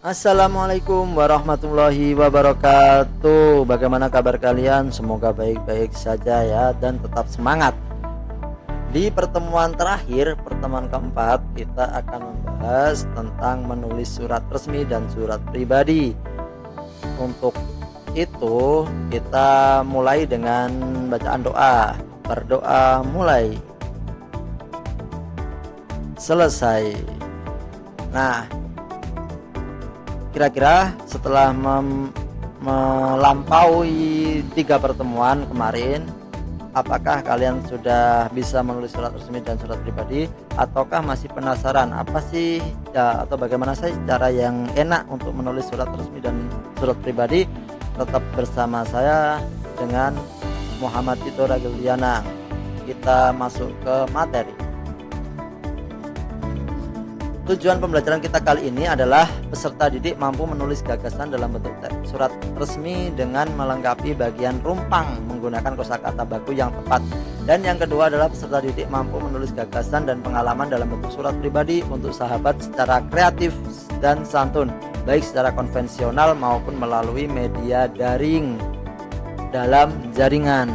Assalamualaikum warahmatullahi wabarakatuh. Bagaimana kabar kalian? Semoga baik-baik saja ya, dan tetap semangat. Di pertemuan terakhir, pertemuan keempat, kita akan membahas tentang menulis surat resmi dan surat pribadi. Untuk itu kita mulai dengan bacaan doa. Berdoa mulai. Selesai. Nah, kira-kira setelah melampaui 3 pertemuan kemarin, apakah kalian sudah bisa menulis surat resmi dan surat pribadi, ataukah masih penasaran apa sih ya, atau bagaimana sih cara yang enak untuk menulis surat resmi dan surat pribadi? Tetap bersama saya dengan Muhammad Tito Ragiliana. Kita masuk ke materi. Tujuan pembelajaran kita kali ini adalah peserta didik mampu menulis gagasan dalam bentuk surat resmi dengan melengkapi bagian rumpang menggunakan kosakata baku yang tepat. Dan yang kedua adalah peserta didik mampu menulis gagasan dan pengalaman dalam bentuk surat pribadi untuk sahabat secara kreatif dan santun, baik secara konvensional maupun melalui media daring dalam jaringan.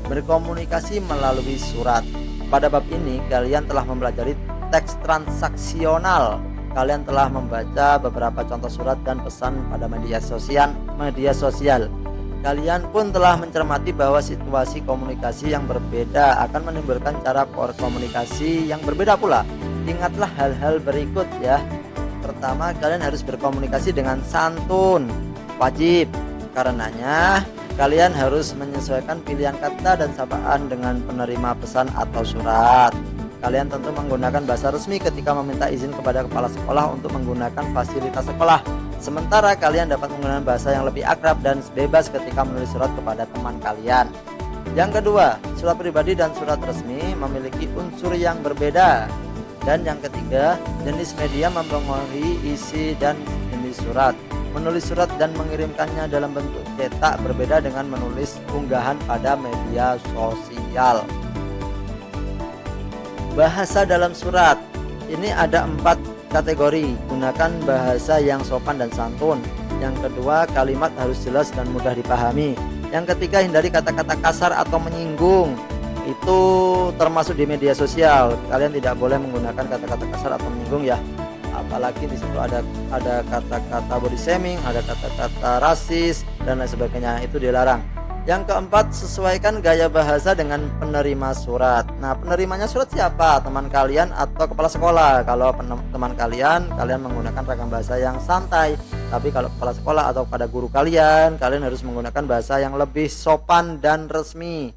Berkomunikasi melalui surat. Pada bab ini kalian telah mempelajari teks transaksional. Kalian telah membaca beberapa contoh surat dan pesan pada media sosial. Kalian pun telah mencermati bahwa situasi komunikasi yang berbeda akan menimbulkan cara berkomunikasi yang berbeda pula. Ingatlah hal-hal berikut ya. Pertama, kalian harus berkomunikasi dengan santun, wajib. Karenanya kalian harus menyesuaikan pilihan kata dan sapaan dengan penerima pesan atau surat. Kalian tentu menggunakan bahasa resmi ketika meminta izin kepada kepala sekolah untuk menggunakan fasilitas sekolah. Sementara kalian dapat menggunakan bahasa yang lebih akrab dan bebas ketika menulis surat kepada teman kalian. Yang kedua, surat pribadi dan surat resmi memiliki unsur yang berbeda. Dan yang ketiga, jenis media mempengaruhi isi dan jenis surat. Menulis surat dan mengirimkannya dalam bentuk cetak berbeda dengan menulis unggahan pada media sosial. Bahasa dalam surat ini ada 4 kategori. Gunakan bahasa yang sopan dan santun. Yang kedua, kalimat harus jelas dan mudah dipahami. Yang ketiga, hindari kata-kata kasar atau menyinggung. Itu termasuk di media sosial. Kalian tidak boleh menggunakan kata-kata kasar atau menyinggung ya. Apalagi di situ ada kata-kata body shaming, ada kata-kata rasis dan lain sebagainya. Itu dilarang. Yang keempat, sesuaikan gaya bahasa dengan penerima surat. Nah, penerimanya surat siapa? Teman kalian atau kepala sekolah? Kalau teman kalian menggunakan ragam bahasa yang santai. Tapi kalau kepala sekolah atau pada guru kalian harus menggunakan bahasa yang lebih sopan dan resmi.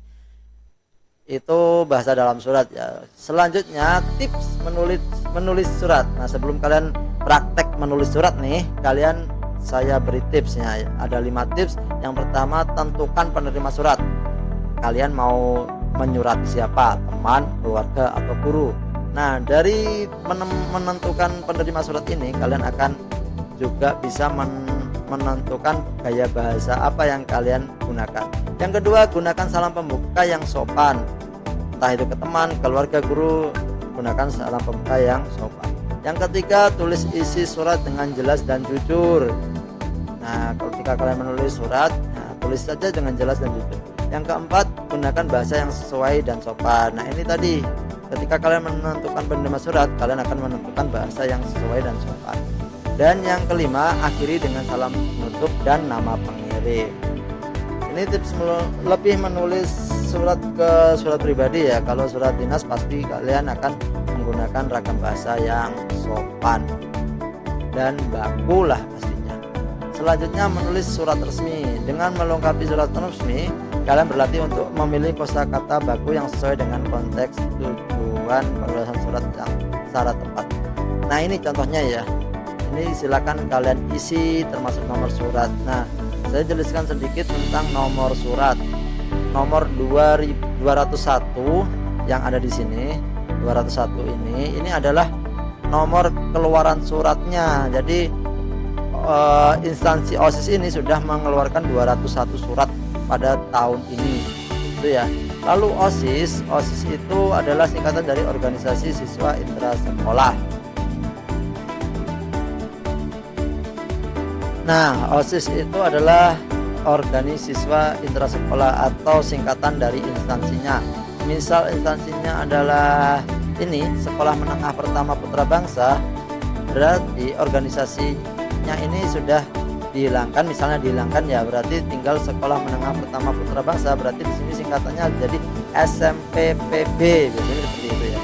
Itu bahasa dalam surat ya. Selanjutnya, tips menulis surat. Nah, sebelum kalian praktek menulis surat nih, saya beri tipsnya. Ada 5 tips. Yang pertama, tentukan penerima surat. Kalian mau menyurati siapa? Teman, keluarga, atau guru. Nah, dari menentukan penerima surat ini, kalian akan juga bisa menentukan gaya bahasa apa yang kalian gunakan. Yang kedua, gunakan salam pembuka yang sopan. Entah itu ke teman, keluarga, guru, gunakan salam pembuka yang sopan. Yang ketiga, tulis isi surat dengan jelas dan jujur. Nah, ketika kalian menulis surat, tulis saja dengan jelas dan jujur. Yang keempat, gunakan bahasa yang sesuai dan sopan. Nah, ini tadi, ketika kalian menentukan penerima surat, kalian akan menentukan bahasa yang sesuai dan sopan. Dan yang kelima, akhiri dengan salam penutup dan nama pengirim. Ini tips lebih menulis surat pribadi ya. Kalau surat dinas pasti kalian akan menggunakan ragam bahasa yang sopan dan baku lah pastinya. Selanjutnya, menulis surat resmi. Dengan melengkapi surat resmi, kalian berlatih untuk memilih kosakata baku yang sesuai dengan konteks tujuan penulisan surat yang secara tepat. Nah, ini contohnya ya. Ini silakan kalian isi termasuk nomor surat. Nah, saya jelaskan sedikit tentang nomor surat. Nomor 201 yang ada di sini, 201 ini adalah nomor keluaran suratnya. Jadi instansi OSIS ini sudah mengeluarkan 201 surat pada tahun ini. Itu ya. Lalu OSIS itu adalah singkatan dari Organisasi Siswa Intrasekolah. Nah, OSIS itu adalah organisasi siswa intrasekolah atau singkatan dari instansinya. Misal instansinya adalah ini Sekolah Menengah Pertama Putra Bangsa, berarti organisasinya ini sudah dihilangkan, misalnya dihilangkan ya berarti tinggal Sekolah Menengah Pertama Putra Bangsa, berarti di sini singkatannya jadi SMPPB, biasanya seperti itu ya.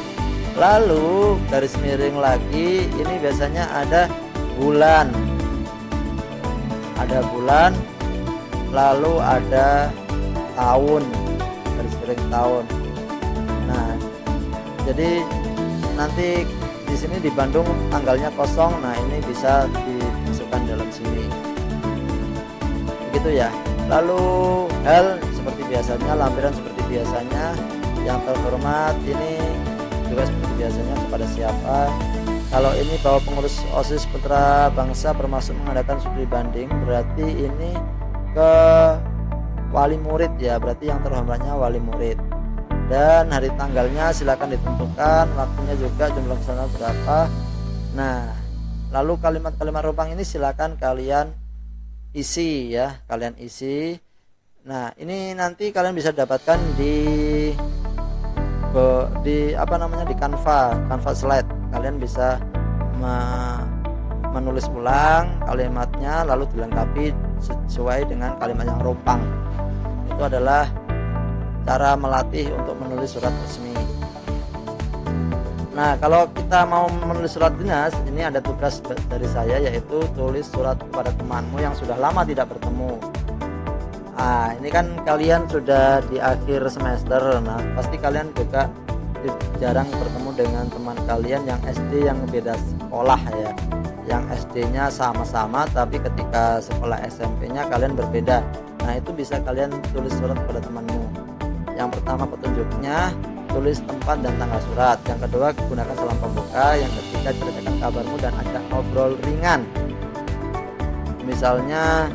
Lalu garis miring lagi, ini biasanya ada bulan, lalu ada tahun, garis miring tahun. Nah, jadi nanti di sini di Bandung tanggalnya kosong, nah ini bisa dimasukkan dalam sini, begitu ya. Lalu hal seperti biasanya, lampiran seperti biasanya. Yang terhormat ini juga seperti biasanya kepada siapa. Kalau ini bahwa pengurus OSIS Putra Bangsa bermaksud mengadakan studi banding, berarti ini ke wali murid ya, berarti yang terhormatnya wali murid. Dan hari tanggalnya silakan ditentukan, waktunya juga, jumlah peserta berapa. Nah, lalu kalimat-kalimat rompang ini silakan kalian isi ya, kalian isi. Nah, ini nanti kalian bisa dapatkan di di Canva slide. Kalian bisa menulis ulang kalimatnya lalu dilengkapi sesuai dengan kalimat yang rompang. Itu adalah cara melatih untuk menulis surat resmi. Nah, kalau kita mau menulis surat dinas, ini ada tugas dari saya, yaitu tulis surat kepada temanmu yang sudah lama tidak bertemu. Nah, ini kan kalian sudah di akhir semester, nah pasti kalian juga jarang bertemu dengan teman kalian yang SD yang beda sekolah ya, yang SD-nya sama-sama tapi ketika sekolah SMP-nya kalian berbeda. Nah, itu bisa kalian tulis surat kepada temanmu. Yang pertama petunjuknya, tulis tempat dan tanggal surat. Yang kedua, gunakan salam pembuka. Yang ketiga, ceritakan kabarmu dan ajak ngobrol ringan. Misalnya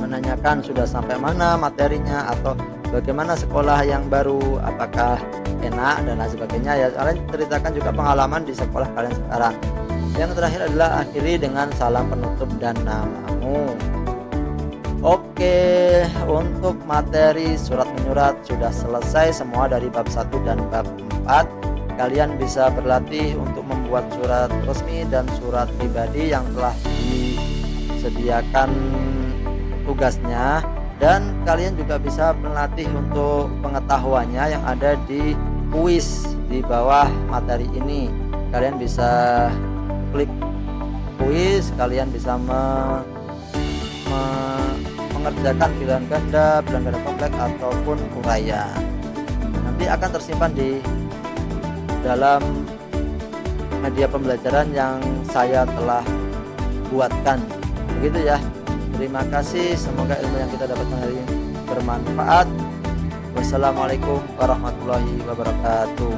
menanyakan sudah sampai mana materinya, atau bagaimana sekolah yang baru, apakah enak dan lain sebagainya ya. Kalian ceritakan juga pengalaman di sekolah kalian sekarang. Yang terakhir adalah akhiri dengan salam penutup dan namamu. Oke, untuk materi surat menyurat sudah selesai semua dari bab 1 dan bab 4. Kalian bisa berlatih untuk membuat surat resmi dan surat pribadi yang telah disediakan tugasnya, dan kalian juga bisa melatih untuk pengetahuannya yang ada di kuis di bawah materi ini. Kalian bisa klik kuis, kalian bisa mengerjakan pilihan ganda kompleks ataupun uraian. Nanti akan tersimpan di dalam media pembelajaran yang saya telah buatkan. Begitu ya. Terima kasih, semoga ilmu yang kita dapatkan hari ini bermanfaat. Wassalamualaikum warahmatullahi wabarakatuh.